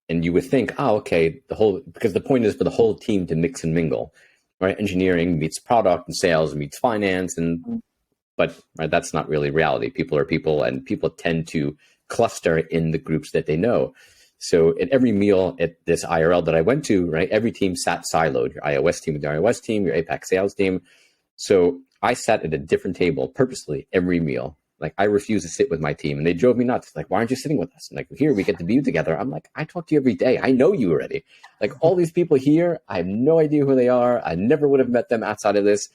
[SPEAKER 2] And you would think, oh, okay, because the point is for the whole team to mix and mingle, right? Engineering meets product and sales meets finance. But right, that's not really reality. People are people, and people tend to cluster in the groups that they know. So at every meal at this IRL that I went to, right, every team sat siloed. Your iOS team with your iOS team, your APAC sales team. So I sat at a different table purposely every meal. Like I refused to sit with my team, and they drove me nuts. Like, why aren't you sitting with us? And like, here we get to be together. I'm like, I talk to you every day. I know you already. Like all these people here, I have no idea who they are. I never would have met them outside of this.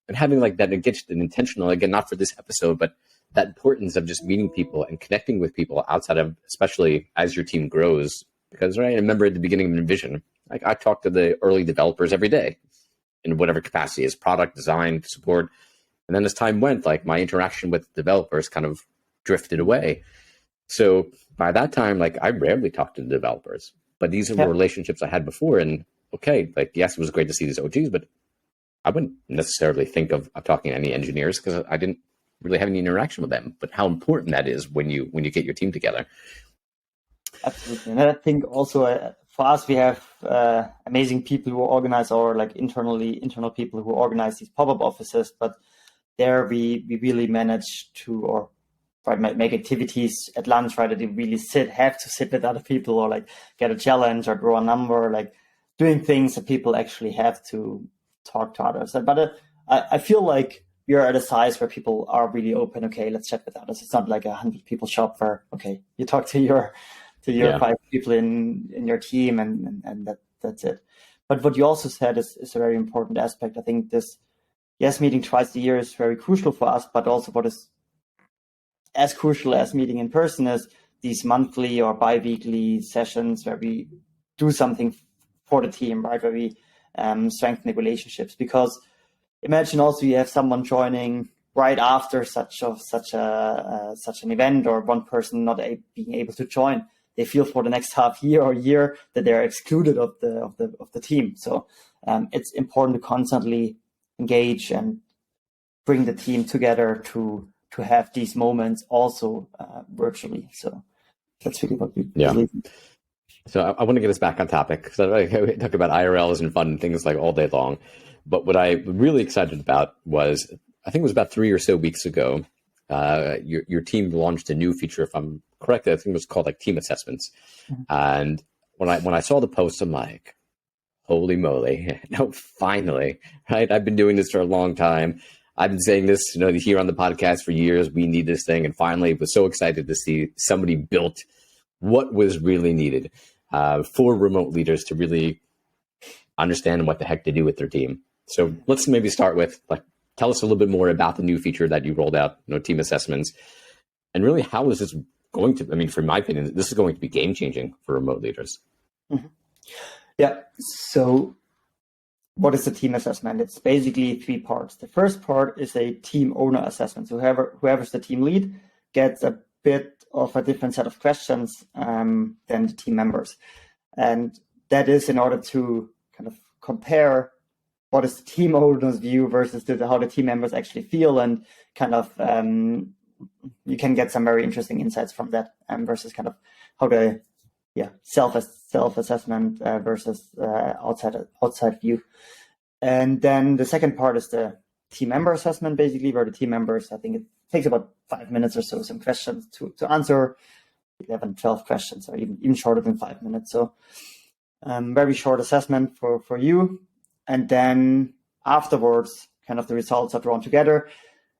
[SPEAKER 2] And having like that engaged and intentional, again, not for this episode, but that importance of just meeting people and connecting with people outside of, especially as your team grows. Because right, I remember at the beginning of Envision, like I talked to the early developers every day in whatever capacity, as product design, support. And then as time went, like my interaction with developers kind of drifted away. So by that time, like I rarely talked to the developers, but these are relationships I had before. And okay, like yes, it was great to see these OGs, but I wouldn't necessarily think of talking to any engineers because I didn't really have any interaction with them. But how important that is when you get your team together.
[SPEAKER 1] Absolutely. And I think also for us, we have amazing people who organize, or like internal people who organize these pop-up offices. But there we really manage to, or try to make activities at lunch, right? That they really have to sit with other people, or like get a challenge or draw a number, like doing things that people actually have to talk to others. But I feel like we are at a size where people are really open. Okay, let's chat with others. It's not like 100 people shop where, okay, you talk to your 5 people in your team and that's it. But what you also said is a very important aspect. I think this, yes, meeting twice a year is very crucial for us, but also what is as crucial as meeting in person is these monthly or bi-weekly sessions where we do something for the team, right? Where we strengthen the relationships. Because imagine also you have someone joining right after such an event, or one person not being able to join. They feel for the next half year or year that they're excluded of the team. So it's important to constantly engage and bring the team together to have these moments also virtually. So that's really what we believe.
[SPEAKER 2] So I want to get us back on topic, because I talk about IRLs and fun and things like all day long. But what I'm really excited about was, I think it was about 3 or so weeks ago, your team launched a new feature, if I'm correct. I think it was called like team assessments. Mm-hmm. And when I saw the post, I'm like, holy moly! No, finally, right? I've been doing this for a long time. I've been saying this, here on the podcast for years. We need this thing, and finally, was so excited to see somebody built what was really needed for remote leaders to really understand what the heck to do with their team. So let's maybe start with, like, tell us a little bit more about the new feature that you rolled out, team assessments, and really how is this going to, from my opinion, this is going to be game changing for remote leaders.
[SPEAKER 1] Mm-hmm. Yeah. So what is the team assessment? It's basically 3 parts. The first part is a team owner assessment. So whoever's the team lead gets a bit of a different set of questions than the team members. And that is in order to kind of compare what is the team owner's view versus how the team members actually feel, and kind of you can get some very interesting insights from that, versus kind of how the self-assessment versus outside view. And then the second part is the team member assessment, basically, where the team members, I think it takes about 5 minutes or so, some questions to answer, 11, 12 questions, or even shorter than 5 minutes. So very short assessment for you. And then afterwards, kind of the results are drawn together.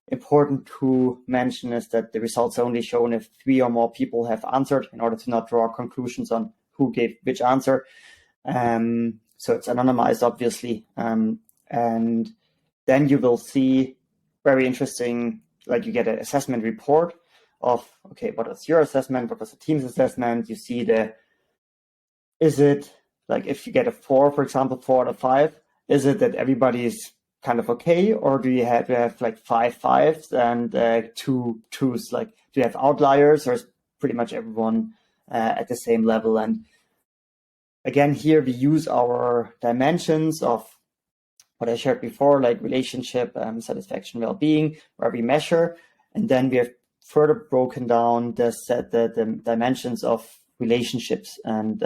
[SPEAKER 1] Important to mention is that the results are only shown if 3 or more people have answered, in order to not draw conclusions on who gave which answer. So it's anonymized, obviously. And then you will see very interesting, like you get an assessment report of, okay, what was your assessment? What was the team's assessment? You see is it like, if you get a 4, for example, 4 out of 5, is it that everybody is kind of okay, or do you have like 5 5s and 2 2s? Like, do you have outliers, or is pretty much everyone at the same level? And again, here we use our dimensions of what I shared before, like relationship, satisfaction, well-being, where we measure, and then we have further broken down the dimensions of relationships. And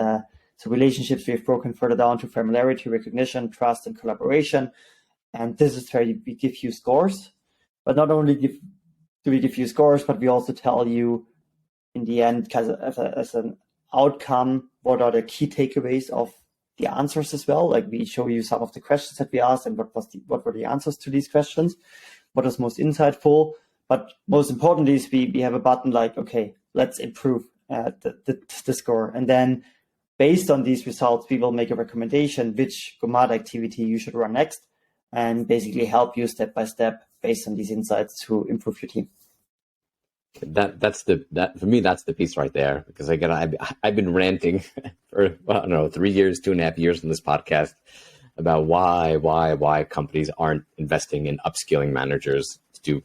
[SPEAKER 1] so relationships we've broken further down to familiarity, recognition, trust, and collaboration. And this is where we give you scores. But not only do we give you scores, but we also tell you in the end, as an outcome, what are the key takeaways of the answers as well. Like, we show you some of the questions that we asked and what were the answers to these questions, what was most insightful. But most importantly is we have a button like, okay, let's improve the score. And then based on these results, we will make a recommendation which Gomada activity you should run next, and basically help you step by step based on these insights to improve your team.
[SPEAKER 2] That's for me, that's the piece right there, because again, I've been ranting for, well, I don't know, 3 years, 2.5 years on this podcast about why companies aren't investing in upskilling managers to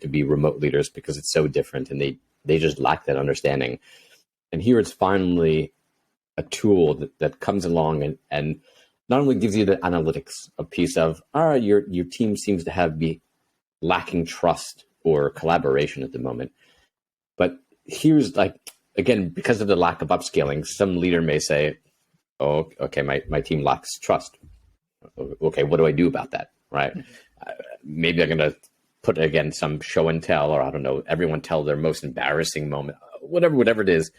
[SPEAKER 2] be remote leaders, because it's so different and they just lack that understanding. And here it's finally a tool that comes along and not only gives you the analytics, a piece of, your team seems to be lacking trust or collaboration at the moment. But here's, like, again, because of the lack of upscaling, some leader may say, oh, okay, my team lacks trust. Okay, what do I do about that, right? Maybe I'm going to put, again, some show and tell, or I don't know, everyone tell their most embarrassing moment, whatever it is.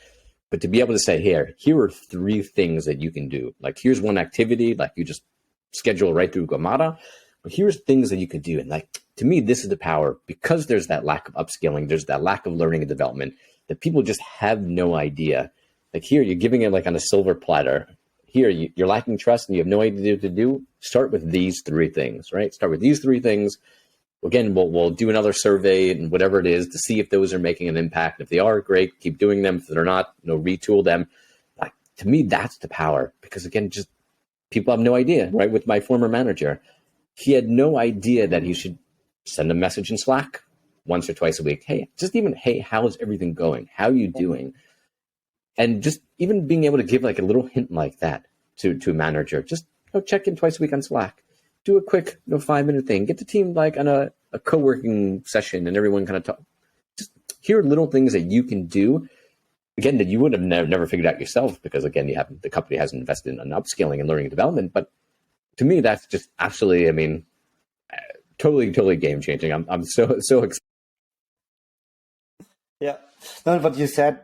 [SPEAKER 2] But to be able to say, here are 3 things that you can do. Like, here's one activity, like you just schedule right through Gomada. But here's things that you could do. And, like, to me, this is the power, because there's that lack of upskilling, there's that lack of learning and development, that people just have no idea. Like, here, you're giving it like on a silver platter. Here, you're lacking trust and you have no idea what to do. Start with these 3 things, right? Start with these 3 things. Again, we'll do another survey and whatever it is to see if those are making an impact. If they are, great, keep doing them. If they're not, retool them. Like, to me, that's the power, because again, just people have no idea, right? With my former manager, he had no idea that he should send a message in Slack once or twice a week. Hey, how's everything going? How are you doing? And just even being able to give like a little hint like that to a manager, just check in twice a week on Slack. Do a quick 5-minute thing. Get the team like on a co-working session and everyone kind of talk. Just here are little things that you can do, again, that you would have never figured out yourself, because again, the company hasn't invested in upskilling and learning and development. But to me, that's just absolutely, totally game changing. I'm so excited.
[SPEAKER 1] Yeah, no, what you said,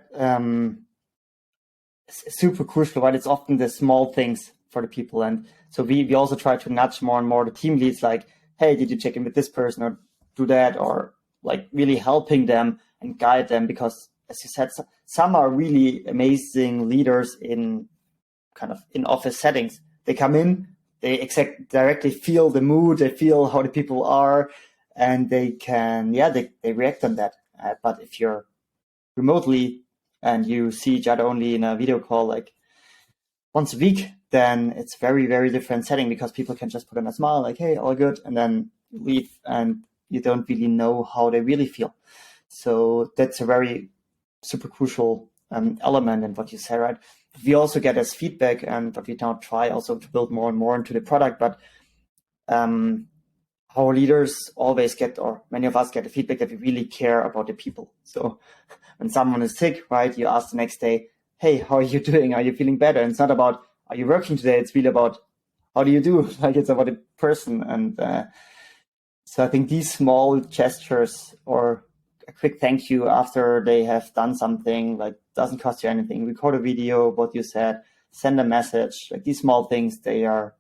[SPEAKER 1] super crucial, right? It's often the small things for the people. And so we also try to nudge more and more the team leads, like, hey, did you check in with this person, or do that, or like really helping them and guide them, because as you said, some are really amazing leaders in kind of in office settings. They come in, they directly feel the mood, they feel how the people are, and they can, they react on that. But if you're remotely and you see each other only in a video call like once a week, then it's very, very different setting, because people can just put on a smile like, hey, all good, and then leave, and you don't really know how they really feel. So that's a very super crucial element in what you say, right? We also get as feedback, and what we now try also to build more and more into the product, but our leaders always get, or many of us get, the feedback that we really care about the people. So when someone is sick, right, you ask the next day, hey, how are you doing? Are you feeling better? And it's not about, are you working today? It's really about, how do you do? Like, it's about a person. And so I think these small gestures, or a quick thank you after they have done something, like, doesn't cost you anything. Record a video, what you said, send a message, like these small things, they are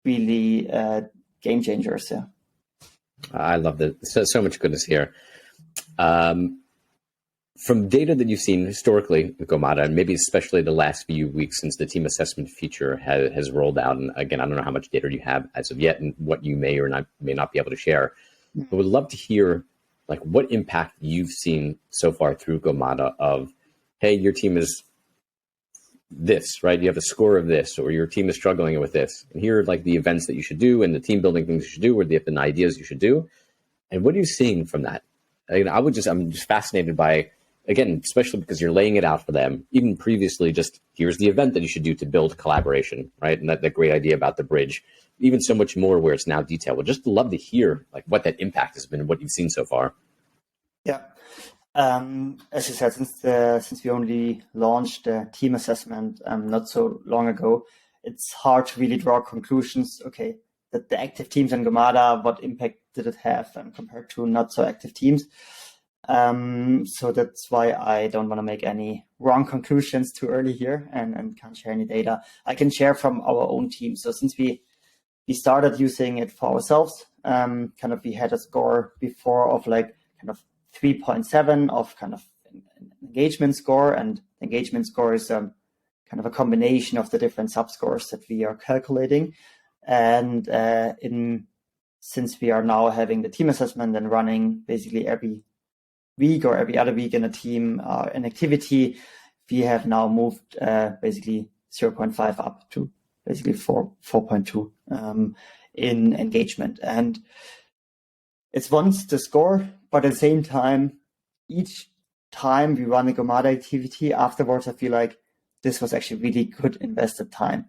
[SPEAKER 1] really game changers. Yeah.
[SPEAKER 2] I love that. So much goodness here. From data that you've seen historically with Gomada, and maybe especially the last few weeks since the team assessment feature has rolled out, and again, I don't know how much data you have as of yet and what you may or may not be able to share, but would love to hear like what impact you've seen so far through Gomada of, hey, your team is this, right? You have a score of this, or your team is struggling with this. And here are like the events that you should do and the team building things you should do, or the ideas you should do. And what are you seeing from that? I'm just fascinated by, again, especially because you're laying it out for them, even previously, just here's the event that you should do to build collaboration, right? And that great idea about the bridge, even so much more where it's now detailed. Would just love to hear like what that impact has been, what you've seen so far.
[SPEAKER 1] Yeah. As you said, since we only launched the team assessment not so long ago, it's hard to really draw conclusions. Okay, that the active teams in Gomada, what impact did it have compared to not so active teams? So that's why I don't want to make any wrong conclusions too early here and can't share any data. I can share from our own team. So since we started using it for ourselves, we had a score before of like kind of 3.7 of kind of engagement score, and engagement score is kind of a combination of the different subscores that we are calculating. And since we are now having the team assessment and running basically every week or every other week in a team an activity, we have now moved basically 0.5 up to basically 4.2 in engagement. And it's once the score, but at the same time, each time we run a Gomada activity, afterwards I feel like this was actually really good invested time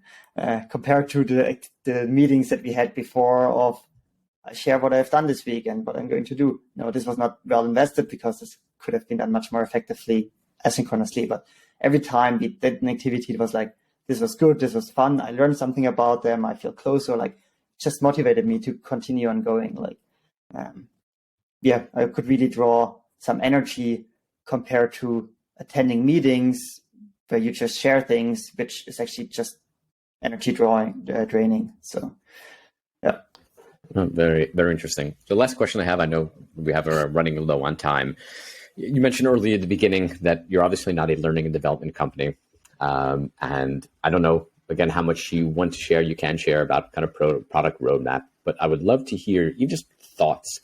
[SPEAKER 1] compared to the meetings that we had before of, I share what I've done this week and what I'm going to do. No, this was not well invested because this could have been done much more effectively asynchronously. But every time we did an activity, it was like, this was good, this was fun, I learned something about them, I feel closer, like, just motivated me to continue on going. Like, I could really draw some energy compared to attending meetings where you just share things, which is actually just energy draining. So, yeah.
[SPEAKER 2] Oh, very, very interesting. The last question I have, I know we have running low on time. You mentioned earlier at the beginning that you're obviously not a learning and development company. And I don't know, again, how much you want to share, you can share about kind of product roadmap, but I would love to hear you just thoughts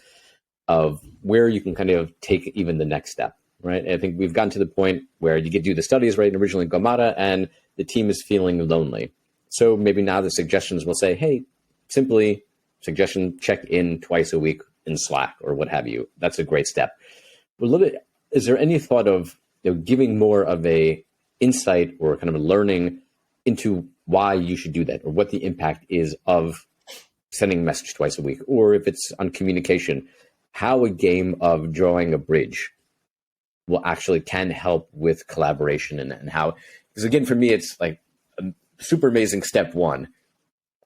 [SPEAKER 2] of where you can kind of take even the next step, right? I think we've gotten to the point where you could do the studies, right, originally in Gomada, and the team is feeling lonely. So maybe now the suggestions will say, hey, simply suggestion, check in twice a week in Slack or what have you. That's a great step. Is there any thought of giving more of a insight or kind of a learning into why you should do that, or what the impact is of sending a message twice a week, or if it's on communication, how a game of drawing a bridge will actually can help with collaboration and how, because again, for me, it's like a super amazing step one.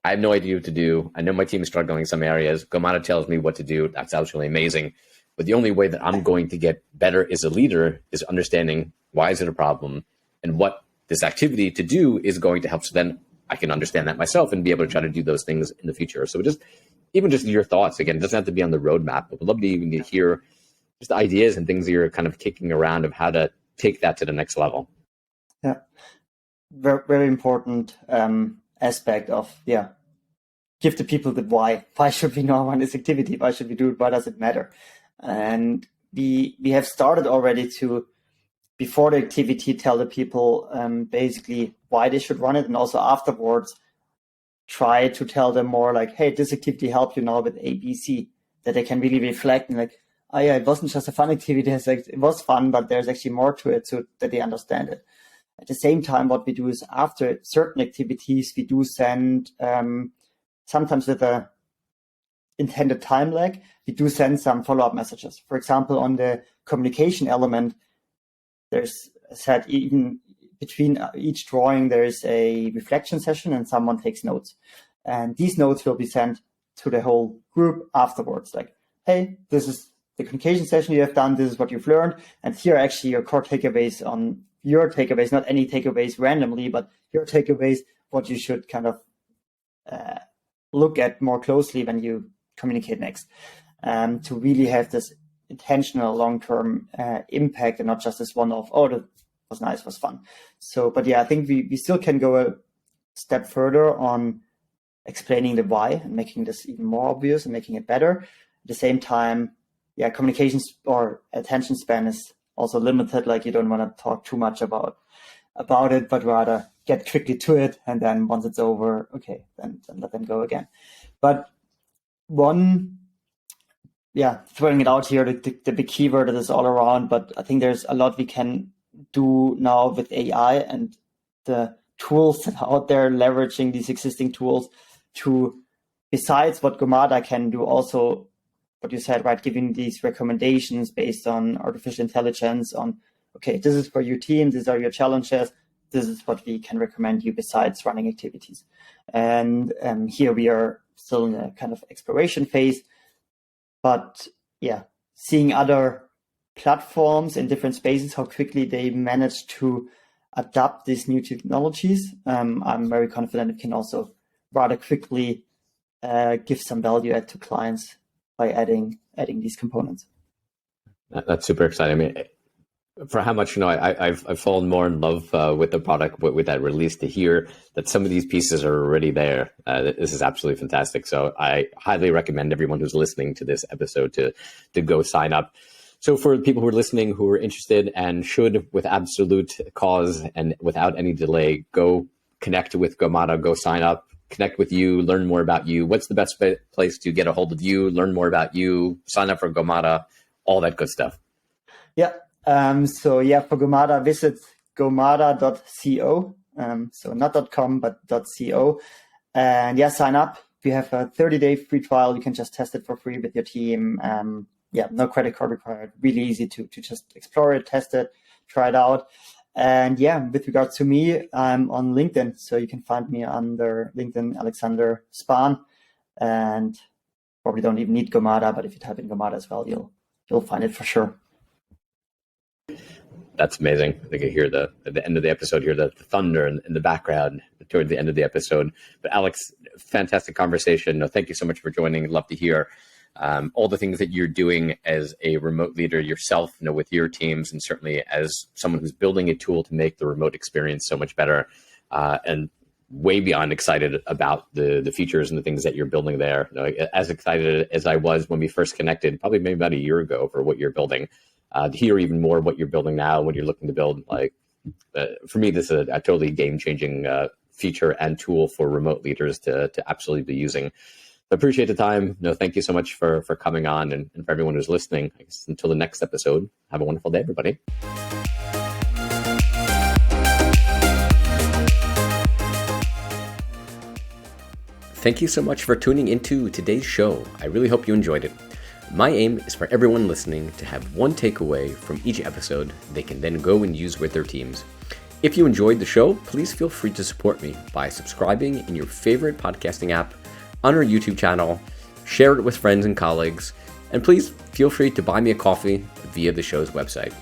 [SPEAKER 2] I have no idea what to do. I know my team is struggling in some areas. Gomada tells me what to do. That's absolutely amazing. But the only way that I'm going to get better as a leader is understanding why is it a problem and what this activity to do is going to help. So then I can understand that myself and be able to try to do those things in the future. So just your thoughts, again, it doesn't have to be on the roadmap, but we'd love to even hear just ideas and things that you're kind of kicking around of how to take that to the next level.
[SPEAKER 1] Yeah, very, very important aspect of, give the people the why. Why should we know on this activity? Why should we do it? Why does it matter? And we have started already to, before the activity, tell the people basically why they should run it, and also afterwards try to tell them more like, hey, this activity helped you now with A, B, C, that they can really reflect and like, oh yeah, it wasn't just a fun activity. It was fun, but there's actually more to it, so that they understand it. At the same time, what we do is after certain activities, we do send sometimes with a intended time lag, we do send some follow-up messages. For example, on the communication element, there's said even between each drawing, there is a reflection session and someone takes notes. And these notes will be sent to the whole group afterwards. Like, hey, this is the communication session you have done. This is what you've learned. And here are actually your core takeaways on your takeaways, not any takeaways randomly, but your takeaways, what you should kind of look at more closely when you communicate next, to really have this intentional long-term impact and not just this one-off, oh, that was nice, was fun. So, but yeah, I think we still can go a step further on explaining the why and making this even more obvious and making it better. At the same time, yeah, communications or attention span is also limited. Like, you don't want to talk too much about it, but rather get quickly to it. And then once it's over, okay, then let them go again. But throwing it out here, the big keyword that is all around, but I think there's a lot we can do now with AI and the tools that are out there, leveraging these existing tools to, besides what Gomada can do, also what you said, right, giving these recommendations based on artificial intelligence on, okay, this is for your team, these are your challenges, this is what we can recommend you besides running activities. And here we are still in a kind of exploration phase, but yeah, seeing other platforms in different spaces, how quickly they manage to adapt these new technologies, I'm very confident it can also rather quickly give some value add to clients by adding these components.
[SPEAKER 2] That's super exciting. I mean, for how much, I've fallen more in love with the product with that release, to hear that some of these pieces are already there. This is absolutely fantastic. So I highly recommend everyone who's listening to this episode to go sign up. So for people who are listening, who are interested and should, with absolute cause and without any delay, go connect with Gomada, go sign up, connect with you, learn more about you. What's the best place to get a hold of you, learn more about you, sign up for Gomada, all that good stuff?
[SPEAKER 1] Yeah. For Gomada, visit gomada.co. So not .com, but .co. And yeah, sign up. We have a 30-day free trial. You can just test it for free with your team. No credit card required. Really easy to just explore it, test it, try it out. And yeah, with regards to me, I'm on LinkedIn. So you can find me under LinkedIn, Alex Spahn. And probably don't even need Gomada, but if you type in Gomada as well, you'll find it for sure.
[SPEAKER 2] That's amazing. I think I hear at the end of the episode here, the thunder in the background towards the end of the episode. But Alex, fantastic conversation. No, thank you so much for joining. I'd love to hear all the things that you're doing as a remote leader yourself, with your teams, and certainly as someone who's building a tool to make the remote experience so much better, and way beyond excited about the features and the things that you're building there. As excited as I was when we first connected, probably maybe about a year ago, for what you're building. To hear even more what you're building now, what you're looking to build, for me, this is a totally game-changing feature and tool for remote leaders to absolutely be using. I appreciate the time. Thank you so much for coming on, and for everyone who's listening. I guess until the next episode, have a wonderful day, everybody. Thank you so much for tuning into today's show. I really hope you enjoyed it. My aim is for everyone listening to have one takeaway from each episode they can then go and use with their teams. If you enjoyed the show, please feel free to support me by subscribing in your favorite podcasting app, on our YouTube channel, share it with friends and colleagues, and please feel free to buy me a coffee via the show's website.